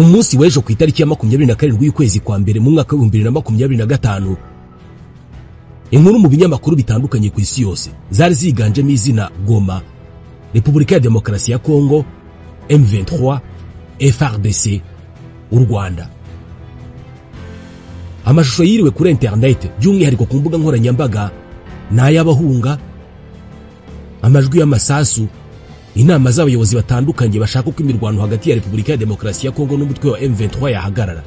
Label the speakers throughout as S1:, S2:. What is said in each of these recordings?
S1: ku munsi w'ejo ku itariki ya 27 y'ukwezi kwa mbere mu mwaka wa 2025 inkuru mu binyamakuru bitandukanye ku isi yose zari ziganjemo izina Goma, Repubulika ya Demokarasi ya Kongo, M23, FARDC, u Rwanda. Amashusho yiriwe kuri internet by'umwihariko ku mbuga nkoranyambaga n'ay'abahunga, amajwi y'amasasu, inama z'abayobozi batandukanye bashaka uko imirwano hagati ya Repubulika ya Demokarasi ya Kongo n'umutwe wa M23 yahagarara.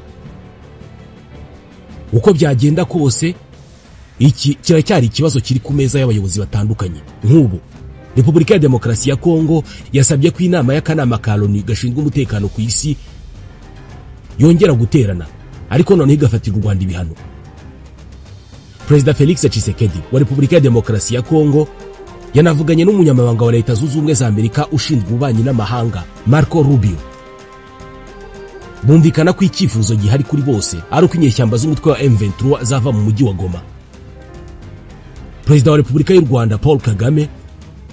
S1: Uko byagenda kose, iki kiracyari ikibazo kiri ku meza y'abayobozi batandukanye. Nk'ubu Repubulika ya Demokarasi ya Kongo yasabye ko inama y'akanama ka Loni gashinzwe umutekano ku isi yongera guterana, ariko none igafatira u Rwanda ibihano. Perezida Felix Tshisekedi wa Repubulika ya Demokarasi ya Kongo yanavuganye n'umunyamabanga wa Leta Zunze Ubumwe za Amerika ushinzwe ububanyi n'amahanga Marco Rubio. Bumvikana ko icyifuzo gihari kuri bose ari uko inyeshyamba z'umutwe wa M23 zava mu mujyi wa Goma. Perezida wa Repubulika y'u Rwanda Paul Kagame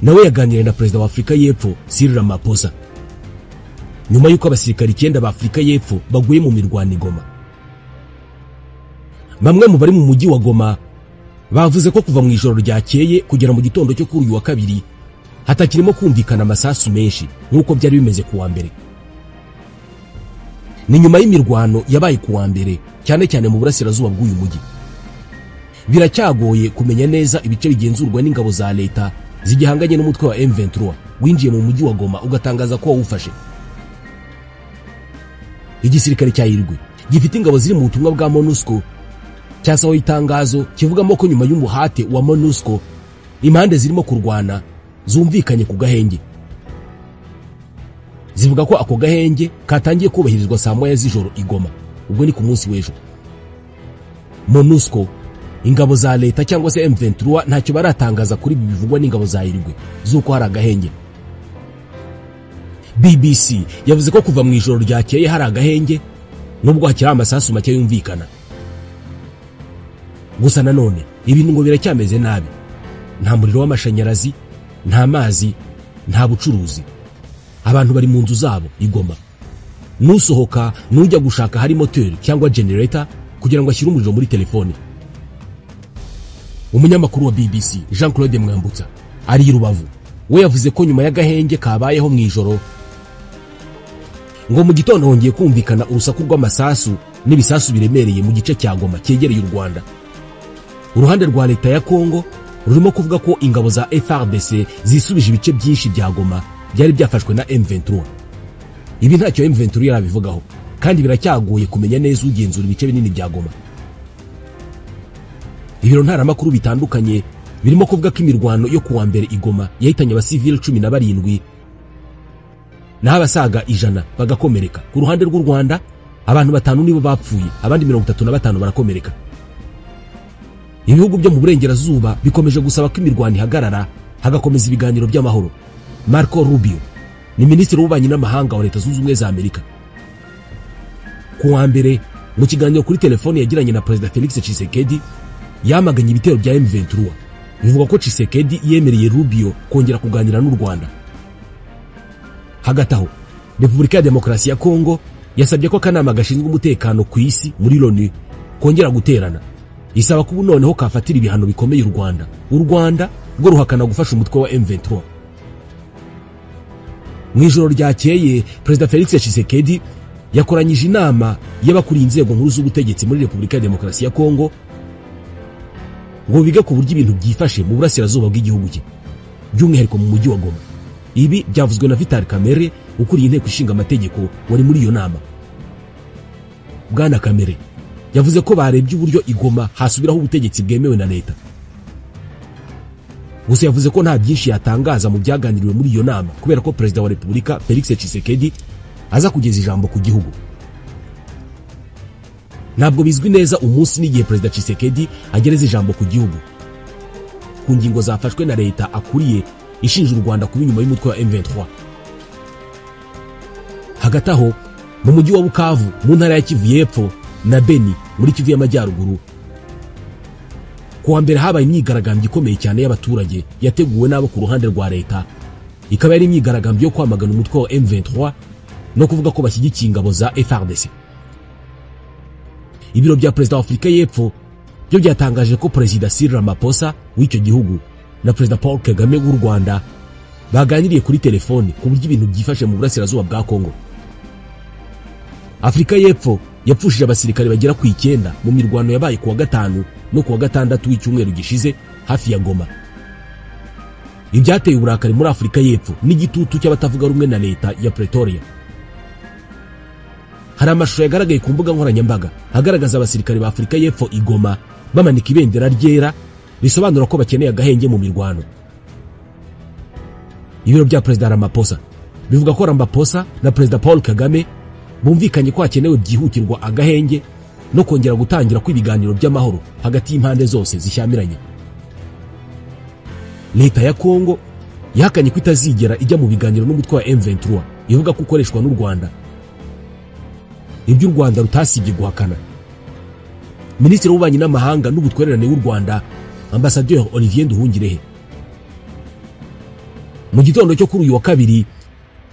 S1: nawe yaganiriye na Perezida wa Afrika y'Epfo Cyril Ramaphosa nyuma y'uko abasirikari 9 ba Afrika y'Epfo baguye mu mirwano i Goma. Bamwe mu bari mu mujyi wa Goma bavuze ko kuva mu ijoro ryakeye kugera mu gitondo cyo kuri uyu wa kabiri hatakirimo kumvikana amasasu menshi nk'uko byari bimeze ku wa mbere. Ni nyuma y'imirwano yabaye ku wa mbere cyane cyane mu burasirazuba bw'uyu mujyi. Biracyagoye kumenya neza ibice bigenzurwa n'ingabo za leta zigihanganye n'umutwe wa M23 winjiye mu mujyi wa Goma ugatangaza ko wawufashe. Igisirikare cya Irwe gifite ingabo ziri mu butumwa bwa MONUSCO cyasohoye itangazo kivugamo ko nyuma y'umuhate wa MONUSCO impande zirimo kurwana zumvikanye ku gahenge. Zivuga ko ako gahenge katangiye kubahirizwa saa 1 z'ijoro i Goma, ubwo ni ku munsi w'ejo. MONUSCO, ingabo za leta cyangwa se M23 ntacyo baratangaza kuri ibi bivugwa n'ingabo za Irwe zuko hari agahenge. BBC yavuze ko kuva mu ijoro ryakeye hari agahenge nubwo hakiri amasasu make yumvikana. Gusa nanone ibintu ngo biracyameze nabi. Nta muriro w'amashanyarazi, nta mazi, nta bucuruzi. Abantu bari mu nzu zabo i Goma. Nusohoka nujya gushaka hari moteur cyangwa generator kugira ngo ashyire umuriro muri telefone. Umunyamakuru wa BBC Jean-Claude Mwambutsa ari i Rubavu we yavuze ko nyuma y'agahenge kabayeho mu ijoro ngo mu gitondo hongeye kumvikana urusaku rw'amasasu n'ibisasu biremereye mu gice cya Goma cyegereye u Rwanda. Uruhande rwa leta ya Kongo rurimo kuvuga ko ingabo za FARDC zisubije ibice byinshi bya Goma byari byafashwe na M23. Ibi ntacyo M23 yarabivugaho kandi biracyagoye kumenya neza ugenzura ibice binini bya Goma. Ibiro ntaramakuru bitandukanye birimo kuvuga ko imirwano yo kuwa mbere i Goma yahitanye abasivili 17 naho abasaga 100 bagakomereka. Ku ruhande rw'u Rwanda abantu 5 nibo bapfuye, abandi 35 barakomereka. Ibihugu byo mu burengerazuba bikomeje gusaba ko imirwano ihagarara hagakomeza ibiganiro by'amahoro. Marco Rubio ni minisitiri w'ububanyi n'amahanga wa Leta Zunze Ubumwe za Amerika. Ku wa mbere mu kiganiro kuri telefone yagiranye na Perezida Felix Tshisekedi yamaganye ibitero bya M23. Bivuga ko Tshisekedi yemereye Rubio kongera kuganira n'u Rwanda. Hagati aho Repubulika ya Demokarasi ya Kongo yasabye ko akanama gashinzwe umutekano ku isi muri Loni kongera guterana. Isaba ko noneho kafatira ibihano bikomeye u Rwanda. U Rwanda rwo ruhakana gufasha umutwe wa M23. Mu ijoro ryakeye Perezida Felix Tshisekedi yakoranyije inama y'abakuriye inzego nkuru z'ubutegetsi muri Repubulika ya Demokarasi ya Kongo ngo biga ku buryo ibintu byifashe mu burasirazuba bw'igihugu cye, by'umwihariko mu mujyi wa Goma. Ibi byavuzwe na Vital Kamerhe ukuriye inteko ishinga amategeko wari muri iyo nama. Bwana Kamerhe yavuze ko barebye uburyo i Goma hasubiraho ubutegetsi bwemewe na leta. Gusa yavuze ko nta byinshi yatangaza mu byaganiriwe muri iyo nama kubera ko Perezida wa Repubulika Felix Tshisekedi aza kugeza ijambo ku gihugu. Ntabwo bizwi neza umunsi n'igihe Perezida Tshisekedi agereza ijambo ku gihugu ku ngingo zafashwe na leta akuriye ishinja u Rwanda kuba inyuma y'umutwe wa M23. Hagati aho mu mujyi wa Bukavu mu ntara ya Kivu y'Epfo na Beni muri Kivu y'Amajyaruguru ku wa mbere habaye imyigaragambyo ikomeye cyane y'abaturage yateguwe n'abo ku ruhande rwa leta. Ikaba yari imyigaragambyo yo kwamagana umutwe wa M23 no kuvuga ko bashyigikiye ingabo za FARDC. Ibiro bya Perezida wa Afurika y'Epfo byo byatangaje ko Perezida Cyril Ramaphosa w'icyo gihugu na Perezida Paul Kagame w'u Rwanda baganiriye kuri telefoni ku buryo ibintu byifashe mu burasirazuba bwa Kongo. Afurika y'Epfo yapfushije abasirikare bagera ku 9 mu mirwano yabaye kuwa gatanu no kuwa gatandatu w'icyumweru gishize hafi ya Goma. Ibyateye uburakari muri Afurika y'Epfo n'igitutu cy'abatavuga rumwe na leta ya Pretoria. Hari amashusho yagaragaye ku mbuga nkoranyambaga agaragaza abasirikare ba Afurika y'Epfo i Goma bamanika ibendera ryera bisobanura ko bakeneye agahenge mu mirwano. Ibiro bya Perezida Ramaphosa bivuga ko Ramaphosa na Perezida Paul Kagame bumvikanye ko hakenewe byihutirwa agahenge no kongera gutangira kw'ibiganiro by'amahoro hagati y'impande zose zishyamiranye. Leta ya Kongo yahakanye ko itazigera ijya mu biganiro n'umutwe wa M23 ivuga ko ukoreshwa n'u Rwanda. Ibyo u Rwanda rutasibye guhakana. Minisitiri w'Ububanyi n'Amahanga n'Ubutwererane w'u Rwanda Ambassadeur Olivier Nduhungirehe mu gitondo cyo kuri uyu wa kabiri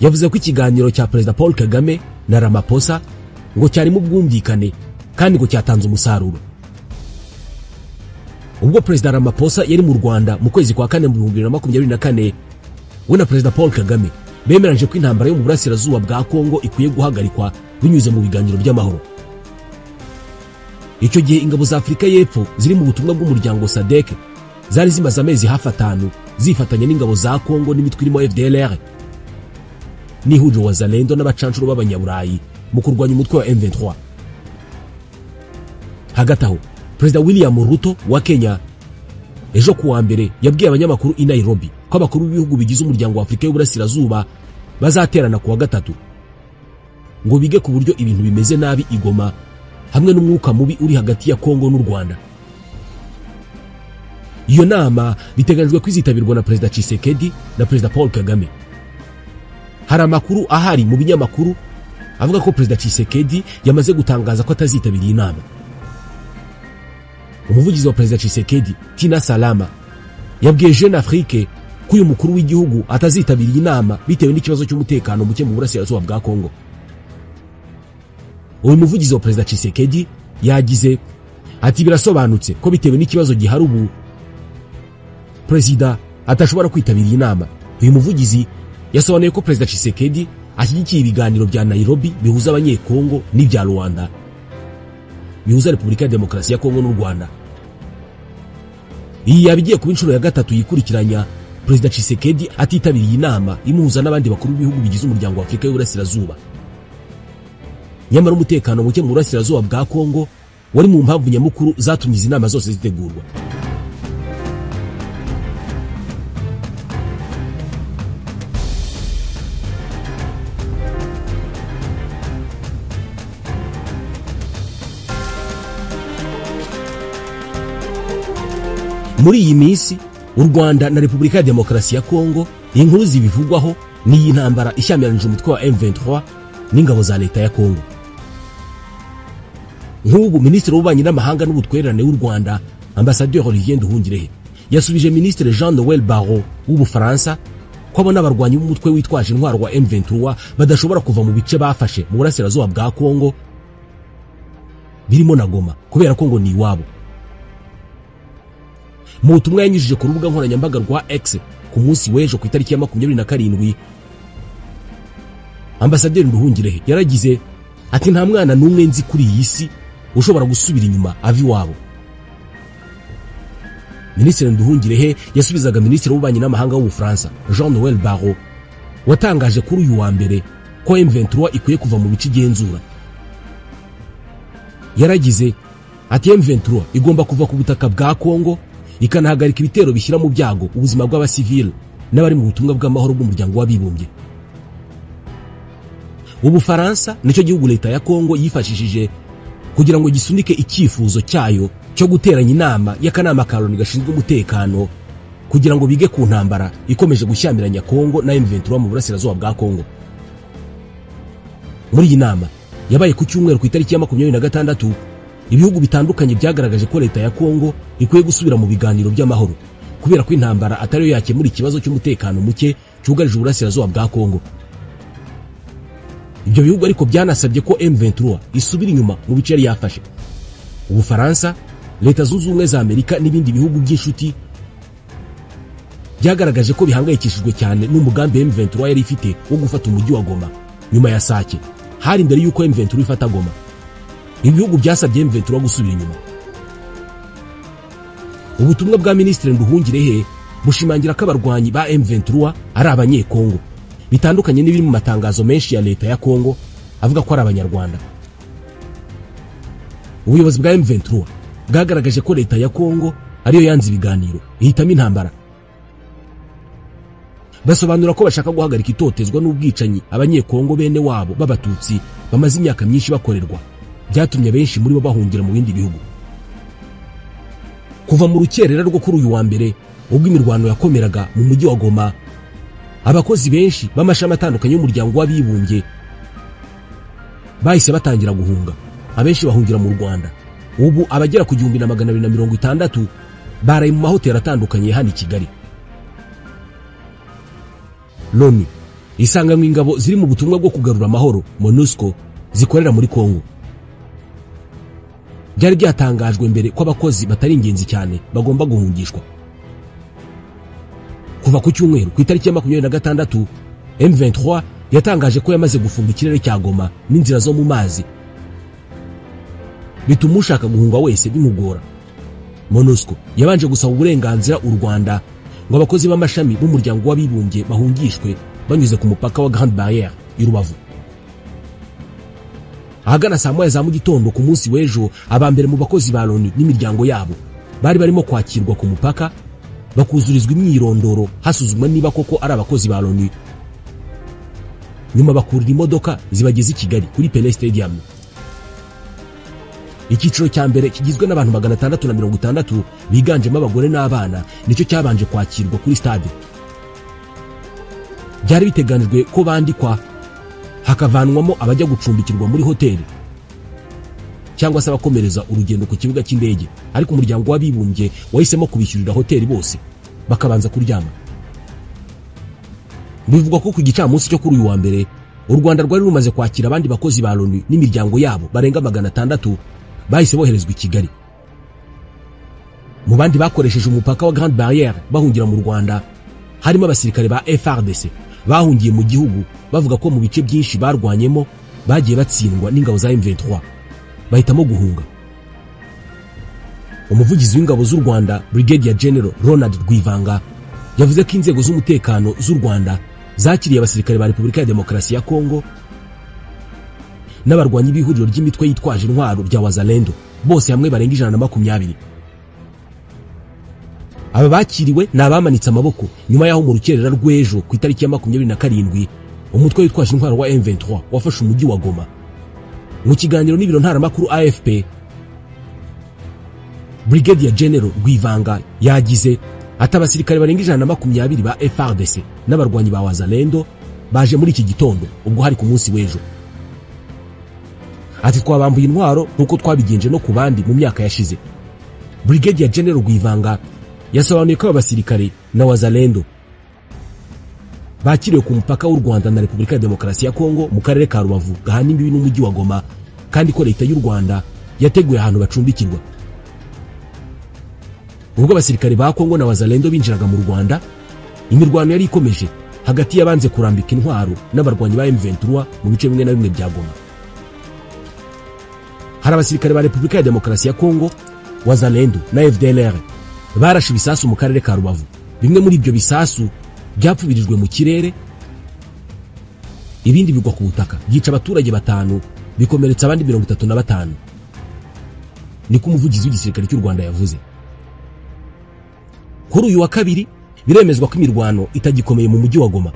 S1: yavuze ko ikiganiro cya Perezida Paul Kagame na Ramaphosa ngo cyari mu bwumvikane kandi ngo cyatanze umusaruro. Ubwo Perezida Ramaphosa yari mu Rwanda mu kwezi kwa 4 mu 2024 we na Perezida Paul Kagame bemeranyije ko intambara yo mu burasirazuba bwa Kongo ikwiye guhagarikwa binyuze mu biganiro by'amahoro. Icyo gihe ingabo za Afurika y'Epfo ziri mu butumwa bw'umuryango SADC zari zimaze amezi hafi 5 zifatanya n'ingabo za Kongo n'imitwe irimo FDLR n'ihuriro Wazalendo n'abacancuro b'abanyaburayi mu kurwanya umutwe wa M23. Hagati aho Perezida William Ruto wa Kenya ejo kuwa mbere yabwiye abanyamakuru i Nairobi ko abakuru b'ibihugu bigize umuryango wa Afurika y'Uburasirazuba bazaterana kuwa gatatu ngo bige ku buryo ibintu bimeze nabi i Goma hamwe n'umwuka mubi uri hagati ya Kongo n'u Rwanda. Iyo nama biteganyijwe kwizitabirwa na Perezida Tshisekedi na Perezida Paul Kagame. Hari amakuru ahari mu binyamakuru avuga ko Perezida Tshisekedi yamaze gutangaza ko atazitabiriye inama. Umuvugizi wa Perezida Tshisekedi Tina Salama yabwiye Jeune Afrique ko uyu mukuru w'igihugu atazitabiriye inama bitewe n'ikibazo cy'umutekano muke mu burasirazuba bwa Kongo. Uyu muvugizi wa Perezida Tshisekedi yagize ati birasobanutse ko bitewe n'ikibazo gihari ubu Perezida atashobora kwitabira inama. Uyu muvugizi yasobanuye ko Perezida Tshisekedi ashyigikiye ibiganiro bya Nairobi bihuza abanyekongo n'ibya Rwanda bihuza Repubulika ya Demokarasi ya Kongo n'u Rwanda. Iyi yabigiye kuba inshuro ya gatatu yikurikiranya Perezida Tshisekedi atitabiriye inama imuhuza n'abandi bakuru b'ibihugu bigize umuryango wa Afurika y'Uburasirazuba. Nyamara umutekano muke mu burasirazuba bwa Kongo wari mu mpamvu nyamukuru zatumye izi nama zose zitegurwa. Muri iyi minsi u Rwanda na Repubulika ya Demokarasi ya Kongo inkuru zibivugwaho ni intambara ishyamiranyije umutwe wa M23 n'ingabo za leta ya Kongo. Nk'ubu Minisitiri w'Ububanyi n'Amahanga n'Ubutwererane w'u Rwanda Ambassadeur Olivier Nduhungirehe yasubije Minisitiri Jean-Noël Barrot w'Ubufaransa ko abona abarwanyi b'umutwe witwaje intwaro wa M23 badashobora kuva mu bice bafashe mu burasirazuba bwa Kongo birimo na Goma kubera ko ngo ni iwabo. Mu butumwa yanyujije ku rubuga nkoranyambaga rwa X ku munsi w'ejo ku itariki ya 27 Ambassadeur Nduhungirehe yaragize ati nta mwana n'umwe nzi kuri iyi si ushobora gusubira inyuma avi wabo. Minisitiri Nduhungirehe yasubizaga Minisitiri w'Ububanyi n'Amahanga w'Ubufaransa Jean-Noël Barrot watangaje kuri uyu wa mbere ko M23 ikwiye kuva mu bice igenzura. Yaragize ati M23 igomba kuva ku butaka bwa Kongo ikanahagarika ibitero bishyira mu byago ubuzima bw'abasivile n'abari mu butumwa bw'amahoro bw'umuryango w'abibumbye. Ubufaransa nicyo gihugu leta ya Kongo yifashishije kugira ngo gisunike icyifuzo cyayo cyo guteranya inama y'akanama ka Loni gashinzwe umutekano kugira ngo bige ku ntambara ikomeje gushyamiranya Kongo na M23 mu burasirazuba bwa Kongo. Muri iyi nama yabaye ku cyumweru ku itariki ya 26 ibihugu bitandukanye byagaragaje ko leta ya Kongo ikwiye gusubira mu biganiro by'amahoro kubera ko intambara atari yo yakemura ikibazo cy'umutekano muke cyugarije uburasirazuba bwa Kongo. Ibyo bihugu ariko byanasabye ko M23 isubira inyuma mu bice yari yafashe. Ubufaransa, Leta Zunze Ubumwe za Amerika n'ibindi bihugu by'inshuti byagaragaje ko bihangayikishijwe cyane n'umugambi M23 yari ifite wo gufata umujyi wa Goma nyuma ya Sake, hari mbere yuko M23 ifata Goma. Ibihugu byasabye M23 gusubira inyuma. Ubutumwa bwa Minisitiri Nduhungirehe bushimangira ko abarwanyi ba M23 ari abanyekongo, bitandukanye n'ibiri mu matangazo menshi ya leta ya Kongo avuga ko ari abanyarwanda. Ubuyobozi bwa M23 bwagaragaje ko leta ya Kongo ariyo yanze ibiganiro ihitamo intambara. Basobanura ko bashaka guhagarika itotezwa n'ubwicanyi abanyekongo bene wabo b'abatutsi bamaze imyaka myinshi bakorerwa, byatumye benshi muri bo bahungira mu bindi bihugu. Kuva mu rukerera rwo kuri uyu wa mbere ubwo imirwano yakomeraga mu mujyi wa Goma, abakozi benshi b'amashami atandukanye y'umuryango w'abibumbye bahise batangira guhunga. Abenshi bahungira mu Rwanda. Ubu abagera ku 1260 baraye mu mahoteli atandukanye hano i Kigali. Loni isanganywe ingabo ziri mu butumwa bwo kugarura amahoro MONUSCO zikorera muri Kongo. Byari byatangajwe mbere ko abakozi batari ingenzi cyane bagomba guhungishwa. Kuva ku cyumweru ku itariki ya 26 M23 yatangaje ko yamaze gufunga ikirere cya Goma n'inzira zo mu mazi, bituma ushaka guhunga wese bimugora. MONUSCO yabanje gusaba uburenganzira u Rwanda ngo abakozi b'amashami b'umuryango w'abibumbye bahungishwe banyuze ku mupaka wa Grande Barrière i Rubavu. Ahagana saa moya za mu gitondo ku munsi w'ejo, abambere mu bakozi ba Loni n'imiryango yabo bari barimo kwakirwa ku mupaka bakuzurizwa imyirondoro hasuzumwa niba koko ari abakozi ba Loni. Nyuma bakurira imodoka zibageze i Kigali kuri Pele Stadium. Icyiciro cya mbere kigizwe n'abantu 660 biganjemo abagore n'abana nicyo cyabanje kwakirwa kuri stade. Byari biteganijwe ko bandikwa hakavanwamo abajya gucumbikirwa muri hoteli cyangwa se abakomereza urugendo ku kibuga cy'indege, ariko umuryango w'abibumbye wahisemo kubishyurira hoteli bose bakabanza kuryama. Bivugwa ko ku gicamunsi cyo kuri uyu wa mbere u Rwanda rwari rumaze kwakira abandi bakozi ba Loni n'imiryango yabo barenga 600 bahise boherezwa i Kigali. Mu bandi bakoresheje umupaka wa Grande Barrière bahungira mu Rwanda harimo abasirikare ba FARDC bahungiye mu gihugu bavuga ko mu bice byinshi barwanyemo bagiye batsindwa n'ingabo za M23 bahitamo guhunga. Umuvugizi w'ingabo z'u Rwanda Brigadier General Ronald Rwivanga yavuze ko inzego z'umutekano z'u Rwanda zakiriye abasirikare ba Repubulika ya Demokarasi ya Kongo n'abarwanyi b'ihuriro ry'imitwe yitwaje intwaro rya Wazalendo, bose hamwe barenga 120. Aba bakiriwe n'abamanitse amaboko nyuma yaho mu rukerera rw'ejo ku itariki ya 27 umutwe witwaje intwaro wa M23 wafashe umujyi wa Goma. Mu kiganiro n'ibiro ntaramakuru AFP, Brigadier General Rwivanga yagize ati abasirikare barenga 120 ba FARDC n'abarwanyi ba Wazalendo baje muri iki gitondo ubwo hari ku munsi w'ejo. Ati twabambuye intwaro nkuko twabigenje no ku bandi mu myaka yashize. Brigadier General Rwivanga yasobanuye ko abasirikare na Wazalendo bakiriwe ku mupaka w'u Rwanda na Repubulika ya Demokarasi ya Kongo mu karere ka Rubavu gahana imbibi n'umujyi wa Goma, kandi ko leta y'u Rwanda yateguye ahantu bacumbikirwa. Ubwo abasirikare ba Kongo na Wazalendo binjiraga mu Rwanda, imirwano yari ikomeje hagati y'abanze kurambika intwaro n'abarwanyi ba M23 mu bice bimwe na bimwe bya Goma. Hari abasirikare ba Repubulika ya Demokarasi ya Kongo, Wazalendo na FDLR barashe ibisasu mu karere ka Rubavu. Bimwe muri ibyo bisasu byapfubirijwe mu kirere, ibindi bigwa ku butaka byica abaturage 5 bikomeretsa abandi 35. Niko umuvugizi w'igisirikare cy'u Rwanda yavuze. Kuri uyu wa kabiri biremezwa ko imirwano itagikomeye mu mujyi wa Goma.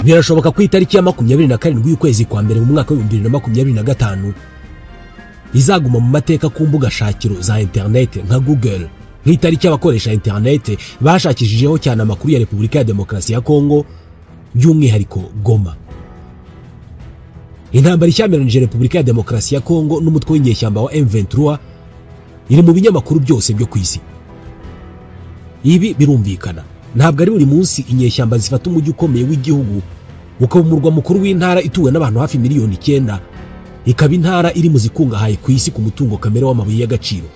S1: Birashoboka ko itariki ya 27 y'ukwezi kwa mbere mu mwaka wa 2025 izaguma mu mateka ku mbuga shakiro za internet nka Google, nk'itariki abakoresha internet bashakishijeho cyane amakuru ya Repubulika ya Demokarasi ya Kongo, by'umwihariko Goma. intambara ishyamiranyije Repubulika ya Demokarasi ya Kongo n'umutwe w'inyeshyamba wa M23 iri mu binyamakuru byose byo ku isi. Ibi birumvikana, ntabwo ari buri munsi inyeshyamba zifata umujyi ukomeye w'igihugu ukaba umurwa mukuru w'intara ituwe n'abantu hafi miliyoni 9, ikaba intara iri mu zikungahaye ku isi ku mutungo kamere w'amabuye y'agaciro.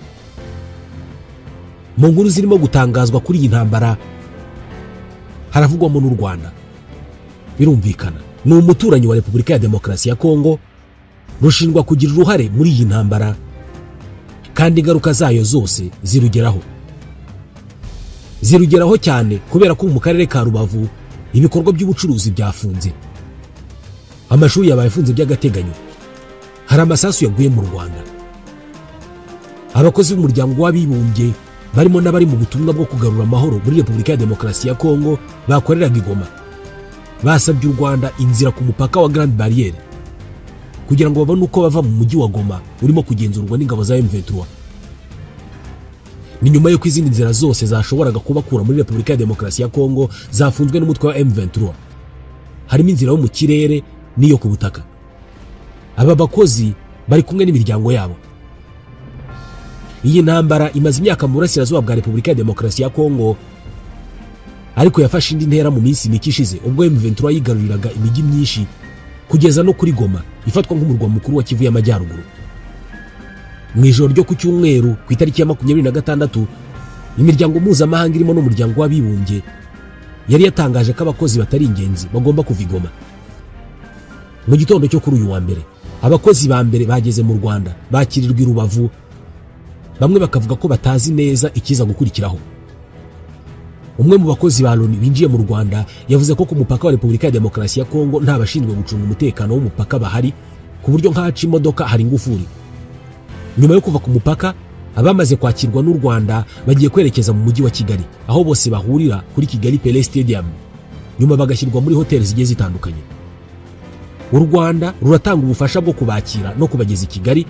S1: Mu nkuru zirimo gutangazwa kuri iyi ntambara haravugwamo n'u Rwanda. Birumvikana, ni umuturanyi wa Repubulika ya Demokarasi ya Kongo, rushinjwa kugira uruhare muri iyi ntambara kandi ingaruka zayo zose zirugeraho cyane kubera ko mu karere ka Rubavu ibikorwa by'ubucuruzi byafunze, amashuri yabaye afunze by'agateganyo, hari amasasu yaguye mu Rwanda. Abakozi b'umuryango w'abibumbye barimo n'abari mu butumwa bwo kugarura amahoro muri Repubulika ya Demokarasi ya Kongo bakoreraga i Goma basabye u Rwanda inzira ku mupaka wa Grande Barriere kugira ngo babone uko bava mu mujyi wa Goma urimo kugenzurwa n'ingabo za M23. Ni nyuma y'uko izindi nzira zose zashoboraga kubakura muri Repubulika ya Demokarasi ya Kongo zafunzwe n'umutwe wa M23, harimo inzira yo mu kirere n'iyo ku butaka. Aba bakozi bari kumwe n'imiryango yabo. Iyi ntambara imaze imyaka mu burasirazuba bwa Repubulika ya Demokarasi ya Kongo, ariko yafashe indi ntera mu minsi mike ishize ubwo M23 yigaruriraga imijyi myinshi kugeza no kuri Goma ifatwa nk'umurwa mukuru wa Kivu y'Amajyaruguru. Mu ijoro ryo ku cyumweru ku itariki ya 26, imiryango mpuzamahanga irimo n'umuryango w'abibumbye yari yatangaje ko abakozi batari ingenzi bagomba kuva i Goma. Mu gitondo cyo kuri uyu wa mbere, abakozi ba mbere bageze mu Rwanda bakirirwa i Rubavu, bamwe bakavuga ko batazi neza ikiza gukurikiraho. Umwe mu bakozi ba Loni binjiye mu Rwanda yavuze ko ku mupaka wa Repubulika ya Demokarasi ya Kongo nta bashinzwe gucunga umutekano w'umupaka bahari, ku buryo nk'ahaca imodoka hari ingufuri. Nyuma yo kuva ku mupaka, abamaze kwakirwa n'u Rwanda bagiye kwerekeza mu mujyi wa Kigali, aho bose bahurira kuri Kigali Pele Stadium, nyuma bagashyirwa muri hoteli zigiye zitandukanye. U Rwanda ruratanga ubufasha bwo kubakira no kubageza i Kigali,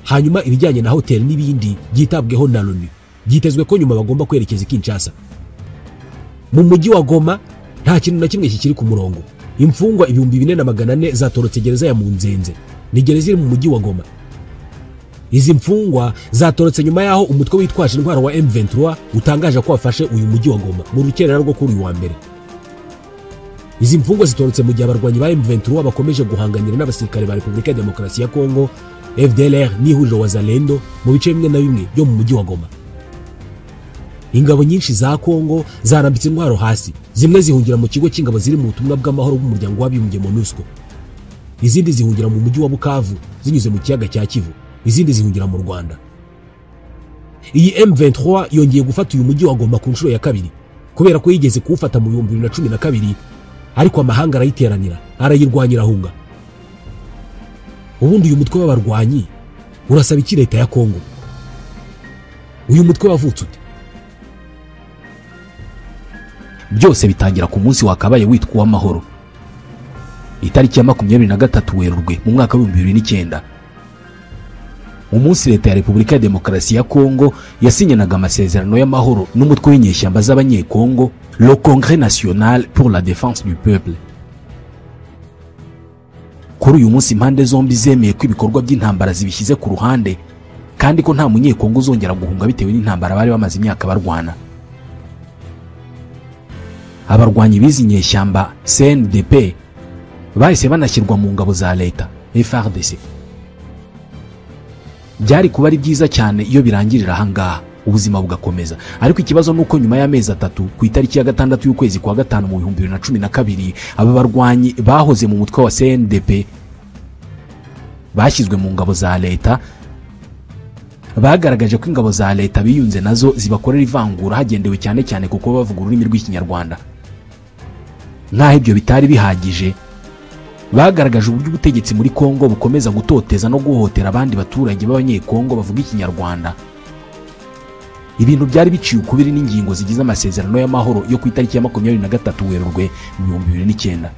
S1: hanyuma ibijyanye na hoteli n'ibindi byitabweho na Loni. Byitezwe ko nyuma bagomba kwerekeza i Kinshasa. Mu mujyi wa Goma nta kintu na kimwe kikiri ku murongo. Imfungwa 2400 zatorotse gereza ya Munzenze, ni gereza iri mu mujyi wa Goma. Izi mfungwa zatorotse nyuma yaho umutwe witwaje intwaro wa M23 utangaje ko wafashe uyu mujyi wa Goma mu rukerera rwo kuri uyu wa mbere. Izi mfungwa zitorotse mu gihe abarwanyi ba M23 bakomeje guhanganira n'abasirikare ba Repubulika ya Demokarasi ya Kongo, FDLR n'ihuriro Wazalendo mu bice bimwe na bimwe byo mu mujyi wa Goma. Ingabo nyinshi za Kongo zarambitse intwaro hasi, zimwe zihungira mu kigo cy'ingabo ziri mu butumwa bw'amahoro bw'umuryango w'abibumbye MONUSCO, izindi zihungira mu mujyi wa Bukavu zinyuze mu kiyaga cya Kivu, izindi zihungira mu Rwanda. Iyi M23 yongeye gufata uyu mujyi wa Goma ku nshuro ya kabiri kubera ko yigeze kuwufata mu 2012, ariko amahanga arayiteranira arayirwanyira ahunga. Ubundi uyu mutwe w'abarwanyi urasaba iki leta ya Kongo? Uyu mutwe wavutse ute?
S2: Byose bitangira ku munsi wakabaye witwa w'amahoro, itariki ya 23 Werurwe mu mwaka wa 2009. Umunsi leta ya Repubulika ya Demokarasi ya Kongo yasinyanaga amasezerano y'amahoro n'umutwe w'inyeshyamba z'abanyekongo, le Congrès National pour la Défense du Peuple. Kuri uyu munsi impande zombi zemeye ko ibikorwa by'intambara zibishyize ku ruhande kandi ko nta munyekongo uzongera guhunga bitewe n'intambara bari bamaze imyaka barwana. Abarwanyi bizi nyeshyamba CNDP bahise banashyirwa mu ngabo za leta FARDC. Byari kuba ari byiza cyane iyo birangirira ahangaha ubuzima bugakomeza, ariko ikibazo nuko nyuma y'amezi 3 ku itariki ya 6 y'ukwezi kwa 5 mu 2012 aba barwanyi bahoze mu mutwe wa CNDP bashyizwe mu ngabo za leta, bagaragaje ko ingabo za leta biyunze nazo zibakorera ivangura hagendewe cyane cyane kuko bavuga ururimi rw'Ikinyarwanda. Nkaho ibyo bitari bihagije, bagaragaje uburyo ubutegetsi muri Kongo bukomeza gutoteza no guhohotera abandi baturage b'abanyekongo bavuga Ikinyarwanda. Ibintu byari biciye ukubiri n'ingingo zigize amasezerano y'amahoro yo ku itariki ya 23 Werurwe mu 2009.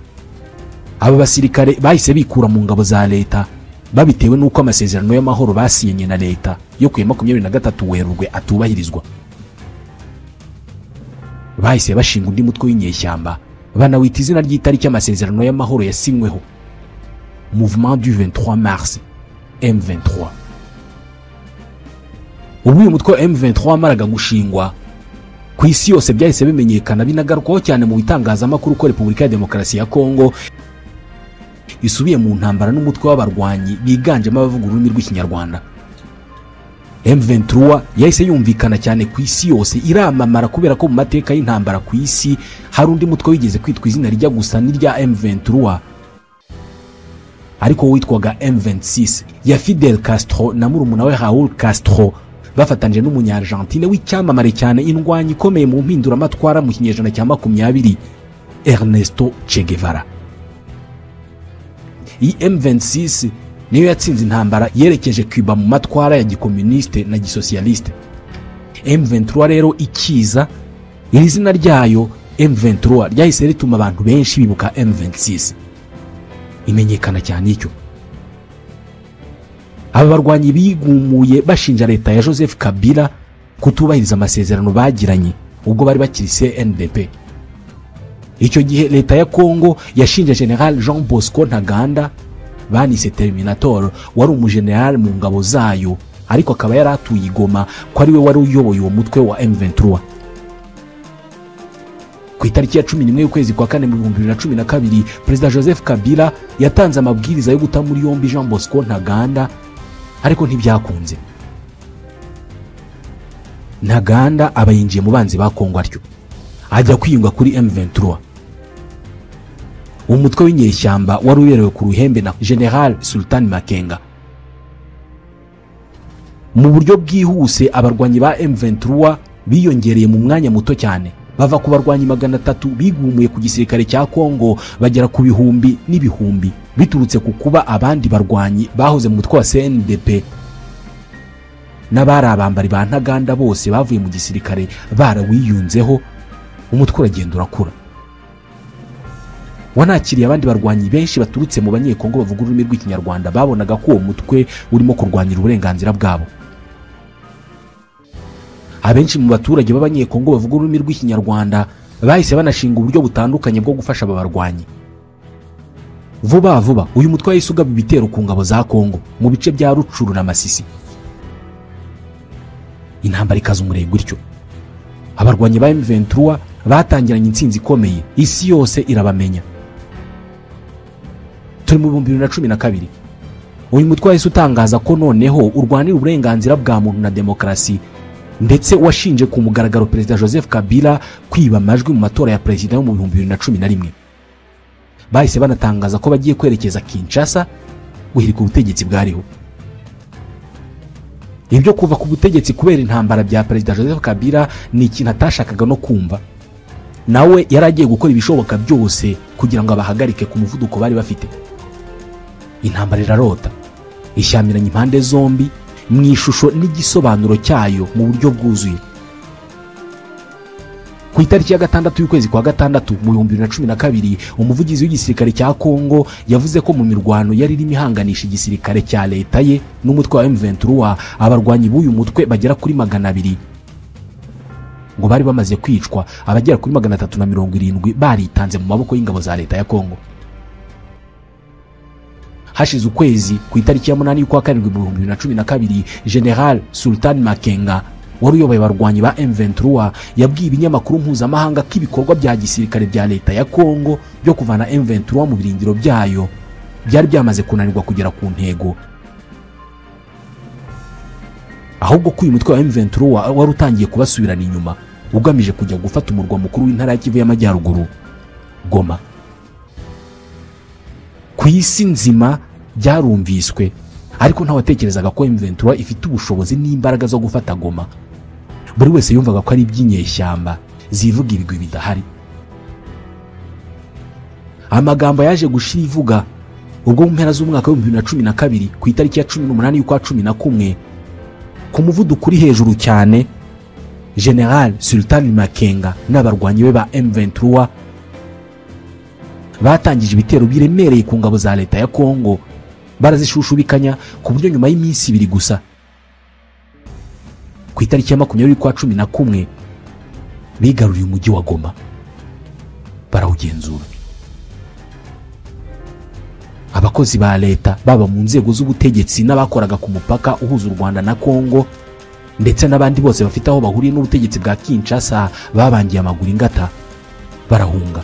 S2: Aba basirikare bahise bikura mu ngabo za leta babitewe nuko amasezerano y'amahoro basinye na leta yo ku 23 Werurwe atubahirizwa. Bahise bashinga undi mutwe w'inyeshyamba banawita izina ry'itariki amasezerano y'amahoro yasinyweho. Mouvement du 23 Mars M23. Ubu uyu mutwe wa M23 wamaraga gushingwa ku isi yose byahise bimenyekana binagarukwaho cyane mu bitangazamakuru ko Repubulika ya Demokarasi ya Kongo isubiye mu ntambara n'umutwe w'abarwanyi biganjemo abavuga ururimi rw'ikinyarwanda. M23 yahise yumvikana cyane ku isi yose, iramamara kubera ko mu mateka y'intambara ku isi hari undi mutwe wigeze kwitwa izina rijya gusa n'irya M23 ariko witwaga M26 ya Fidel Castro na murumuna we Raul Castro, bafatanyije n'umunya-Argentine w'icyamamare cyane, indwanyi ikomeye mu mpinduramatwara mu kinyejana cya 20, Ernesto Che Guevara. Iyi M26 niyo yatsinze intambara yerekeje Cuba mu matwara ya gikomuniste na gisocialiste. M23 rero ikiza, iri zina ryayo M23 ryahise rituma abantu benshi bibuka M26, imenyekana cyane icyo. Aba barwanyi bigumuye bashinja leta ya Joseph Kabila kutubahiriza amasezerano bagiranye ubwo bari bakiri CNDP. Icyo gihe leta ya Kongo yashinje General Jean Bosco Ntaganda banise Terminator, wari umugeneral mu ngabo zayo ariko akaba yaratuye Goma, ko ari we wari uyoboye uwo mutwe wa M23. Ku itariki ya 11 y'ukwezi kwa 4 mu 2012, Perezida Joseph Kabila yatanze amabwiriza yo guta muri yombi Jean Bosco Ntaganda, ariko ntibyakunze. Ntaganda aba yinjiye mu banzi ba Kongo atyo ajya kwiyunga kuri M23. Umutwe w'inyeshyamba wari uyerewe ku ruhembe na General Sultan Makenga. Mu buryo bwihuse abarwanyi ba M23 biyongereye mu mwanya muto cyane, bava ku barwanyi 300 bigumuye ku gisirikare cya Kongo bagera ku bihumbi n'ibihumbi, biturutse ku kuba abandi barwanyi bahoze mu mutwe wa CNDP n'abari abambari ba Ntaganda bose bavuye mu gisirikare barawiyunzeho. Umutwe uragenda urakura, wanakiriye abandi barwanyi benshi baturutse mu banyekongo bavuga ururimi rw'ikinyarwanda, babonaga ko uwo mutwe urimo kurwanyira uburenganzira bwabo. Abenshi mu baturage b'abanyekongo bavuga ururimi rw'ikinyarwanda bahise banashinga uburyo butandukanye bwo gufasha aba barwanyi. Vuba vuba uyu mutwe wahise ugaba ibitero ku ngabo za Kongo mu bice bya Rucuru na Masisi. Intambara ikaza umurego gutyo. Abarwanyi ba M23 batangiranye intsinzi ikomeye, isi yose irabamenya. Turi mu 2012, uyu mutwe wahise utangaza ko noneho urwanira uburenganzira bwa muntu na demokarasi, ndetse washinje ku mugaragaro Perezida Joseph Kabila kwiba amajwi mu matora ya perezida yo mu 2011. Bahise banatangaza ko bagiye kwerekeza Kinshasa guhirika ubutegetsi bwariho. Ibyo kuva ku butegetsi kubera intambara bya Perezida Joseph Kabila ni ikintu atashakaga no kumva. Nawe yaragiye gukora ibishoboka byose kugira ngo abahagarike ku muvuduko bari bafite. Intambara irarota, ishyamiranye impande zombi mu ishusho n'igisobanuro cyayo mu buryo bwuzuye. Ku itariki ya 6 y'ukwezi kwa 6 mu 2012, umuvugizi w'igisirikare cya Kongo yavuze ko mu mirwano yari irimo ihanganisha igisirikare cya leta ye n'umutwe wa M23, abarwanyi b'uyu mutwe bagera kuri 200 ngo bari bamaze kwicwa, abagera kuri 370 baritanze mu maboko y'ingabo za leta ya Kongo. Hashize ukwezi, ku itariki ya 8 y'ukwa 7 mu 2012, General Sultan Makenga wari uyoboye abarwanyi ba M23 yabwiye ibinyamakuru mpuzamahanga ko ibikorwa bya gisirikare bya leta ya Kongo byo kuvana M23 mu birindiro byayo byari byamaze kunanirwa kugera ku ntego, ahubwo ko uyu mutwe wa M23 wari utangiye kubasubirana inyuma ugamije kujya gufata umurwa mukuru w'intara ya Kivu y'Amajyaruguru, Goma. Ku isi nzima byarumviswe, ariko ntawatekerezaga ko M23 ifite ubushobozi n'imbaraga zo gufata Goma. Buri wese yumvaga ko ari iby'inyeshyamba zivuga ibigwi bidahari. Amagambo yaje gushira ivuga ubwo mu mpera z'umwaka wa 2012 ku itariki ya 18 y'ukwa 11, ku muvuduko uri hejuru cyane, General Sultan Makenga n'abarwanyi be ba M23 batangije ibitero biremereye ku ngabo za leta ya Kongo, barazishushubikanya ku buryo nyuma y'iminsi 2 gusa, ku itariki ya 20 y'ukwa 11, bigaruriye umujyi wa Goma barawugenzura. abakozi ba leta baba mu nzego z'ubutegetsi n'abakoraga ku mupaka uhuza u Rwanda na Kongo ndetse n'abandi bose bafite aho bahuriye n'ubutegetsi bwa Kinshasa babangiye amaguru ingata barahunga.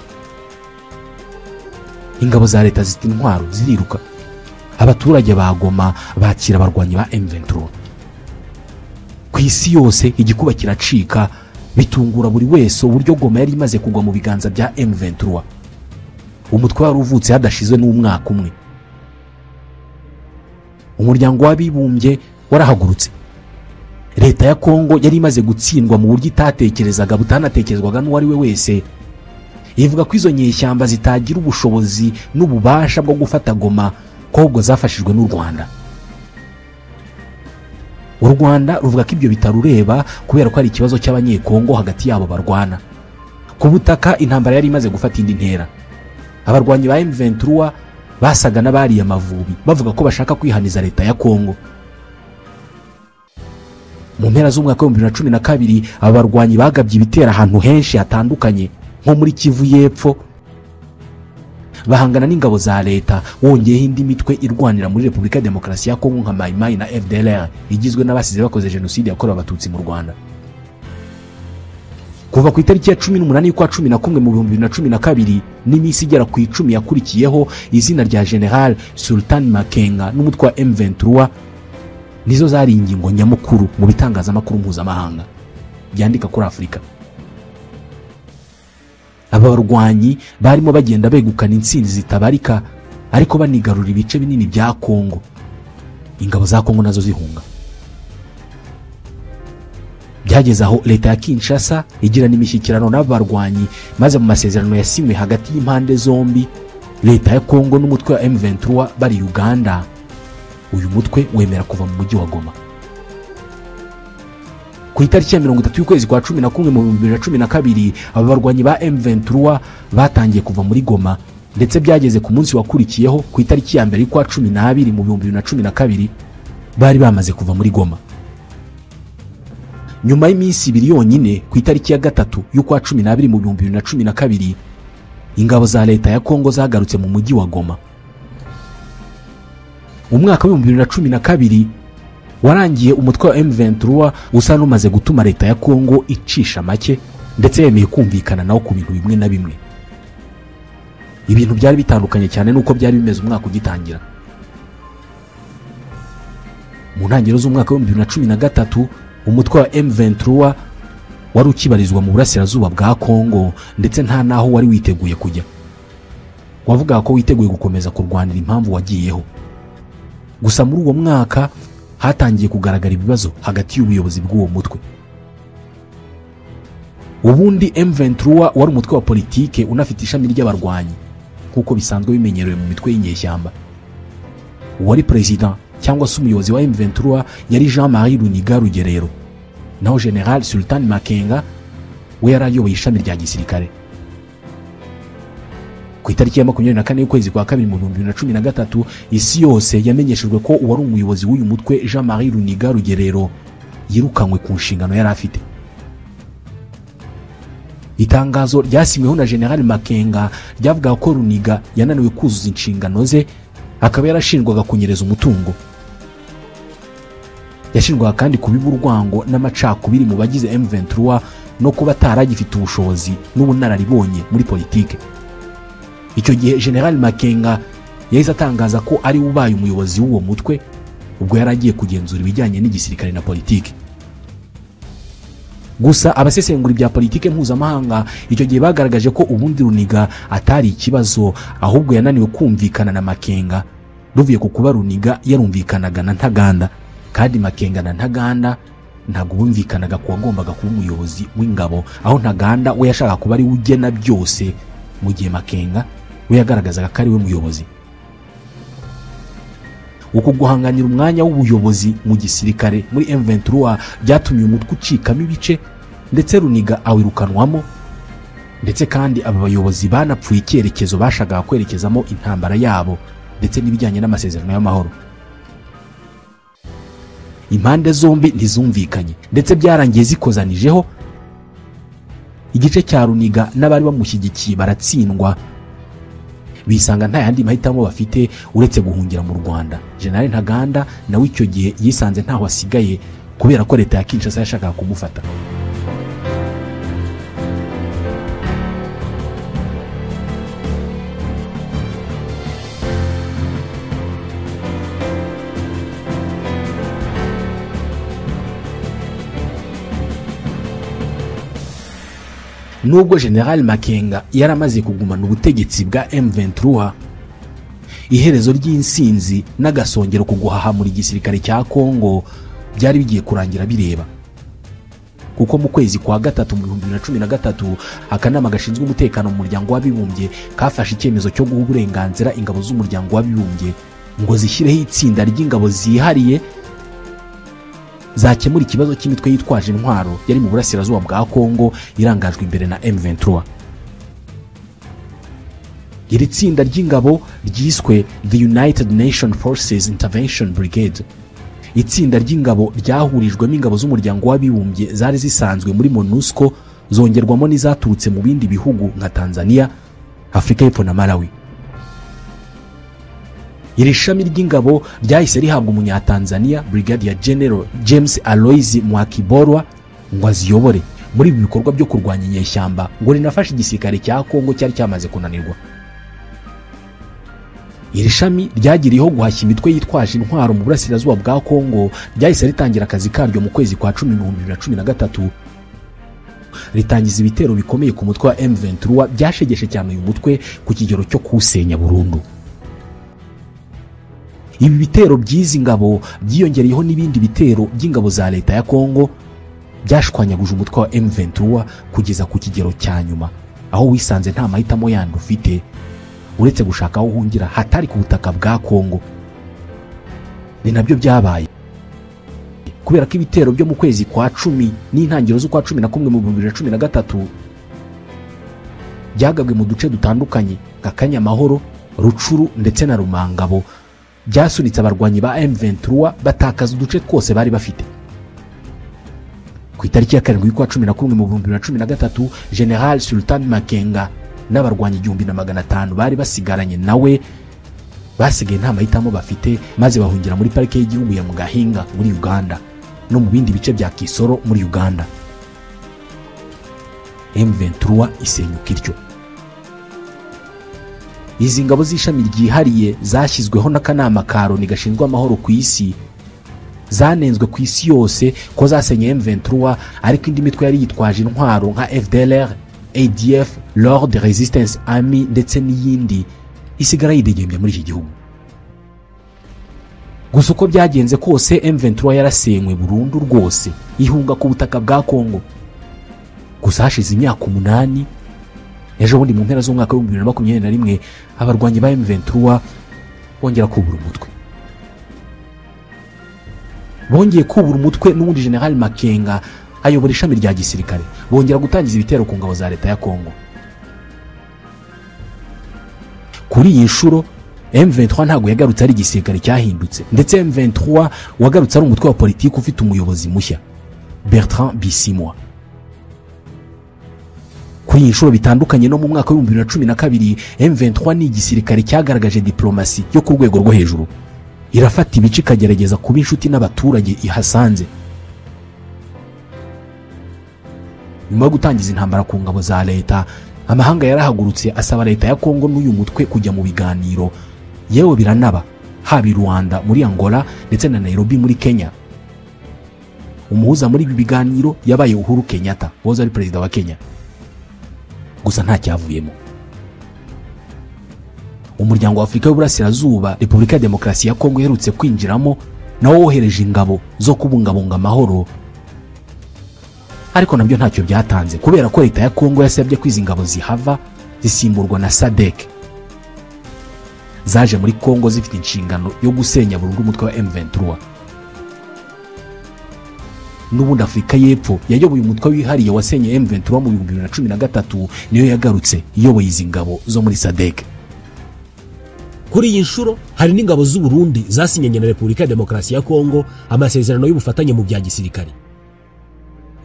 S2: Ingabo za leta zita intwaro ziriruka. Abaturage ba Goma bakira abarwanyi ba M23. Ku isi yose igikuba kiracika, bitungura buri wese uburyo Goma yari imaze kugwa mu biganza bya M23. Umutwe wari uvutse hadashizwe n'umwaka umwe. Umuryango w'abibumbye warahagurutse. Leta ya Kongo yari imaze gutsindwa mu buryo itatekerezaga butanatekerezwaga n'uwari we wese. Ivuga ko izo nyeshyamba zitagira ubushobozi n'ububasha bwo gufata Goma, ko ubwo zafashijwe n'u Rwanda. U Rwanda ruvuga ko ibyo bitarureba kubera ko ari ikibazo cy'abanyekongo hagati yabo barwana. Ku butaka intambara yari imaze gufata indi ntera. Abarwanyi ba M23 basaga n'abariye amavubi bavuga ko bashaka kwihaniza leta ya Kongo. Mu mpera z'umwaka wa 2012 aba barwanyi bagabye ibitera ahantu henshi hatandukanye nko muri Kivu y'Epfo, bahangana n'ingabo za leta, wongeyeho indi mitwe irwanira muri Repubulika ya Demokarasi ya Kongo nka Mai Mai na FDLR igizwe n'abasize bakoze jenoside yakorewe abatutsi mu Rwanda. Kuva ku itariki ya 18 y'ukwa 11 mu 2012 n'imisi igera ku 10 yakurikiyeho, izina rya General Sultan Makenga n'umutwe wa M23 nizo zari ingingo nyamukuru mu bitangazamakuru mpuzamahanga byandika kuri Afurika. Aba barwanyi barimo bagenda begukana intsinzi zitabarika, ariko banigarura ibice binini bya Kongo, ingabo za Kongo nazo zihunga. Byageze aho leta ya Kinshasa igira n'imishyikirano n'abarwanyi, maze mu masezerano yasinywe hagati y'impande zombi, leta ya Kongo n'umutwe wa M23 bari Uganda, uyu mutwe wemera kuva mu mujyi wa Goma. Ku itariki ya 30 y'ukwezi kwa 11 mu 2012 aba barwanyi ba M23 batangiye kuva muri Goma, ndetse byageze ku munsi wakurikiyeho ku itariki ya 1 y'ukwa 12 mu 2012 bari bamaze kuva muri Goma. Nyuma y'iminsi ibiri yonyine, ku itariki ya 3 y'ukwa 12 mu 2012 ingabo za leta ya Kongo zagarutse mu mujyi wa Goma. Umwaka wa 2012 warangiye umutwe wa M23 usa n'umaze gutuma leta ya Kongo icisha make, ndetse yemeye kumvikana nawo ku bintu bimwe na bimwe. Ibintu byari bitandukanye cyane nuko byari bimeze umwaka ugitangira. Mu ntangiriro z'umwaka wa 2013 umutwe wa M23 wari ukibarizwa mu burasirazuba bwa Kongo, ndetse nta naho wari witeguye kujya. Wavuga ko witeguye gukomeza kurwanira impamvu wagiyeho. Gusa muri uwo mwaka hatangiye kugaragara ibibazo hagati y'ubuyobozi bw'uwo mutwe. Ubundi M23 wari umutwe wa politike unafite ishami ry'abarwanyi kuko bisanzwe bimenyerewe mu mitwe y'inyeshyamba. Uwari president cyangwa se umuyobozi wa M23 yari Jean-Marie Runiga Rugerero, naho General Sultan Makenga we yarayoboye ishami rya gisirikare. Ku itariki ya 24 y'ukwezi kwa 2 mu 2013 isi yose yamenyeshejwe ko uwari umuyobozi w'uyu mutwe Jean-Marie Runiga Rugerero yirukanywe ku nshingano yari afite. Itangazo ryasinyweho na General Makenga ryavuga ko Runiga yananiwe kuzuza inshingano ze, akaba yarashinjwaga kunyereza umutungo. Yashinjwaga kandi kubiba urwango n'amacakubiri mu bagize M23 no kuba ataragifite ubushobozi n'ubunararibonye muri politike. Icyo gihe General Makenga yahise atangaza ko ari ubaye umuyobozi w'uwo mutwe, ubwo yaragiye kugenzura ibijyanye n'igisirikare na politike. Gusa abasesengura ibya politike mpuzamahanga icyo gihe bagaragaje ko ubundi Runiga atari ikibazo, ahubwo yananiwe kumvikana na Makenga, ruvuye ku kuba Runiga yarumvikanaga na Ntaganda, kandi Makenga na Ntaganda ntabwo bumvikanaga ko wagombaga kuba umuyobozi w'ingabo, aho Ntaganda we yashaka kuba ari ugena byose, mu gihe Makenga we yagaragazaga ko ari we muyobozi. Uko guhanganira umwanya w'ubuyobozi mu gisirikare muri M23 byatumye umutwe ucikamo ibice, ndetse Runiga awirukanwamo, ndetse kandi aba bayobozi banapfuye icyerekezo bashakaga kwerekezamo intambara yabo ndetse n'ibijyanye n'amasezerano y'amahoro. Impande zombi ntizumvikanye, ndetse byarangiye zikozanijeho. Igice cya Runiga n'abari bamushyigikiye baratsindwa, bisanga nta yandi mahitamo bafite uretse guhungira mu Rwanda. General Ntaganda nawe icyo gihe yisanze ntaho asigaye kubera ko leta ya Kinshasa yashakaga kumufata. Nubwo General Makenga yaramaze kugumana ubutegetsi bwa M23, iherezo ry'insinzi n'agasongero kuguhaha muri gisirikare cya Kongo byari bigiye kurangira bireba. Kuko mu kwezi kwa gatatu mu 2013 akanama gashinzwe umutekano mu muryango w'abibumbye kafashe icyemezo cyo guha uburenganzira ingabo z'umuryango w'abibumbye ngo zishyireho itsinda ry'ingabo zihariye zakemura ikibazo cy'imitwe yitwaje intwaro yari mu burasirazuba bwa Kongo irangajwe imbere na M23. Iri tsinda ry'ingabo ryiswe The United Nations Forces Intervention Brigade. Itsinda ry'ingabo ryahurijwemo ingabo z'umuryango w'abibumbye zari zisanzwe muri MONUSCO zongerwamo n'izaturutse mu bindi bihugu nka Tanzania, Afrika y'Epfo na Malawi. Iri shami ry'ingabo ryahise rihabwa umunyatanzania Brigadier General James Aloys Mwakiborwa ngo aziyobore muri ibi bikorwa byo kurwanya inyeshyamba ngo rinafashe igisirikare cya Kongo cyari cyamaze kunanirwa. Iri shami ryagiriyeho guhashya imitwe yitwaje intwaro mu burasirazuba bwa Kongo ryahise ritangira akazi karyo mu kwezi kwa 10 mu 2013, ritangiza ibitero bikomeye ku mutwe wa M23 byashegeshe cyane uyu mutwe ku kigero cyo kusenya burundu. Ibi bitero by'izi ngabo byiyongereyeho n'ibindi bitero by'ingabo za leta ya Kongo byashwanyaguje umutwe wa M23 kugeza ku kigero cya nyuma, aho wisanze nta mahitamo yandi ufite uretse gushaka aho uhungira hatari ku butaka bwa Kongo. Ni nabyo byabaye kubera ko ibitero byo mu kwezi kwa 10 n'intangiriro z'ukwa 11 mu 2013 byagabwe mu duce dutandukanye nka Kanyamahoro, Rucuru ndetse na Rumangabo byasunitse abarwanyi ba M23 batakaza uduce twose bari bafite. Ku itariki ya 7 y'ukwa 11 mu 2013 General Sultan Makenga n'abarwanyi 1500 bari basigaranye nawe basigaye nta mahitamo bafite maze bahungira muri parike y'igihugu ya Mugahinga muri Uganda no mu bindi bice bya Kisoro muri Uganda. M23 isenyuka ityo. Izi ngabo z'ishami ryihariye zashyizweho n'akanama ka Loni gashinzwe amahoro ku isi zanenzwe ku isi yose ko zasenye M23, ariko indi mitwe yari yitwaje intwaro nka FDLR, ADF, Lord Resistance Army ndetse n'iyindi isigara yidegembye muri iki gihugu. Gusa uko byagenze kose M23 yarasenywe burundu rwose ihunga ku butaka bwa Kongo. Gusa hashize imyaka 8 ejo bundi mu mpera z'umwaka wa 2021 abarwanyi ba M23 bongera kubura umutwe. Bongeye kubura umutwe n'ubundi General Makenga ayobora ishami rya gisirikare bongera gutangiza ibitero ku ngabo za leta ya Kongo. Kuri iyi nshuro M23 ntago yagarutse ari igisirikare cyahindutse, ndetse M23 wagarutse ari umutwe wa politiki ufite umuyobozi mushya Bertrand Bisimwa. Kuri iyi nshuro bitandukanye no mu mwaka wa 2012 M23 ni igisirikare cyagaragaje diplomasi yo ku rwego rwo hejuru, irafata ibice ikagerageza kuba inshuti n'abaturage ihasanze. Nyuma yo gutangiza intambara ku ngabo za leta, amahanga yarahagurutse asaba leta ya Kongo n'uyu mutwe kujya mu biganiro, yewe biranaba haba i Rwanda, muri Angola ndetse na Nairobi muri Kenya. Umuhuza muri ibi biganiro yabaye Uhuru Kenyatta, woza ari perezida wa Kenya. Gusa nta cyavuyemo. Umuryango wa Afrika y'Uburasirazuba, Repubulika ya Demokarasi ya Kongo iherutse kwinjiramo, nawo wohereje ingabo zo kubungabunga amahoro, ariko nabyo ntacyo byatanze kubera ko leta ya Kongo yasabye ko izi ngabo zihava zisimburwa na SADC. Zaje muri Kongo zifite inshingano yo gusenya burundu umutwe wa M23. N'ubundi Afrika y'Epfo yayoboye umutwe wihariye wasenye M23 mu 2013 niyo yagarutse iyoboye izi ngabo zo muri SADC.
S1: Kuri iyi nshuro hari n'ingabo z'u Burundi zasinyanye na Repubulika ya Demokarasi ya Kongo amasezerano y'ubufatanye mu bya gisirikare,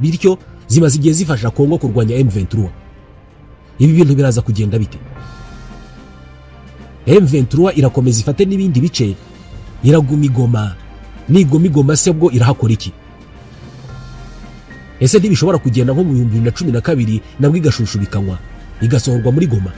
S1: bityo zimaze igihe zifasha Kongo kurwanya M23. Ibi bintu biraza kugenda bite? M23 irakomeza ifate n'ibindi bice, iraguma Igoma. Nigoma Igoma se bwo irahakora iki? Ese ntibishobora kugenda nko mu 2012 nabwo igashushubikanwa igasohorwa muri Goma?